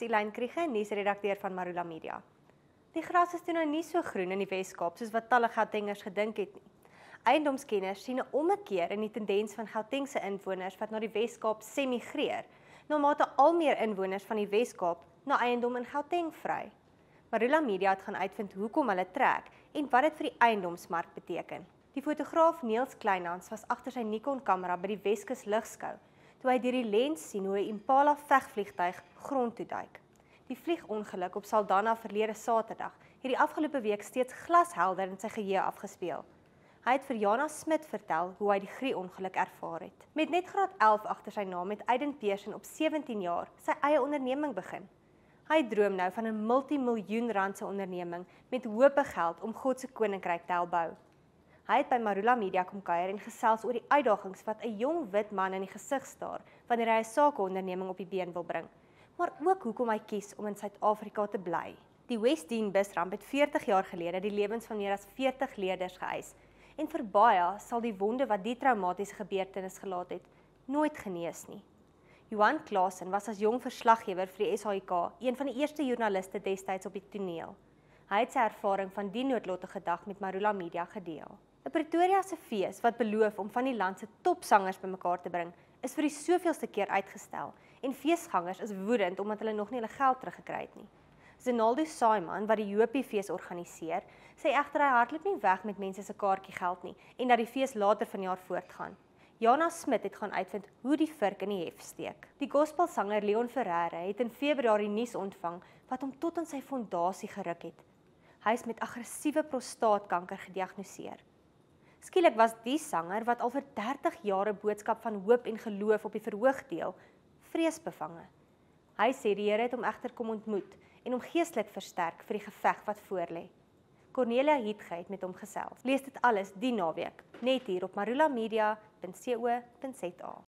Elaine Kriege, nuusredakteur van Marula Media. Die gras is toe nou nie so groen in die Weskaap soos wat talle Gautengers gedink het nie. Eiendomskenners sien 'n ommekeer in die tendens van Gautengse inwoners wat na die Weskaap semigreer, na mate al meer inwoners van die Weskaap na eiendom in Gauteng vry. Marula Media het gaan uitvind hoekom hulle trek en wat dit vir die eiendomsmark beteken. Die fotograaf Niels Kleinhans was agter sy Nikon-kamera by die Weskus Lugskou, toe hy deur die lens sien hoe 'n Impala vegvliegtuig grond toe duik. Die vliegongeluk op Saldanha verlede Saterdag het die afgelope week steeds glashelder in sy geheue afgespeel. Hy het vir Jana Smit vertel hoe hy die grieongeluk ervaar het. Met net graad 11 agter sy naam het Aiden Pearson op 17 jaar sy eie onderneming begin. Hy droom nou van 'n multimiljoen-randse onderneming met hope geld om God se koninkryk te help bou. Hy het by Marula Media kom kuier en gesels oor die uitdagings wat 'n jong wit man in die gesig staar wanneer hy 'n sakeonderneming op die been wil bring, maar ook hoekom hy kies om in Suid-Afrika te bly. Die West Dean busramp het 40 jaar gelede die lewens van meer as 40 leerders geëis en vir baie sal die wonde wat die traumatiese gebeurtenis gelaat het, nooit genees nie. Johan Klaasen was as jong verslaggewer vir die SAIK een van die eerste joernaliste destyds op die toneel. Hy het sy ervaring van die noodlottige dag met Marula Media gedeel. 'n Pretoria se fees wat beloof om van die land se topsangers bymekaar te bring, is vir die soveelste keer uitgestel en feesgangers is woedend omdat hulle nog nie hulle geld teruggekry het nie. Zenaldo Saiman, wat die Jopie-fees organiseer, sê egter hy hardloop nie weg met mense se kaartjiegeld nie en dat die fees later vanjaar voortgaan. Jana Smit het gaan uitvind hoe die vurk in die hef steek. Die gospelsanger Leon Ferreira het in Februarie nuus ontvang wat hom tot aan sy fondasie geruk het. Hy is met aggressiewe prostaatkanker gediagnoseer. Skielik was die sanger wat al vir 30 jaar 'n boodskap van hoop en geloof op die verhoog deel, vreesbevange. Hy sê die Here het hom egter kom ontmoet en hom geestelik versterk vir die geveg wat voorlê. Cornelia Hietge het met hom gesels. Lees dit alles die naweek, net hier op marulamedia.co.za.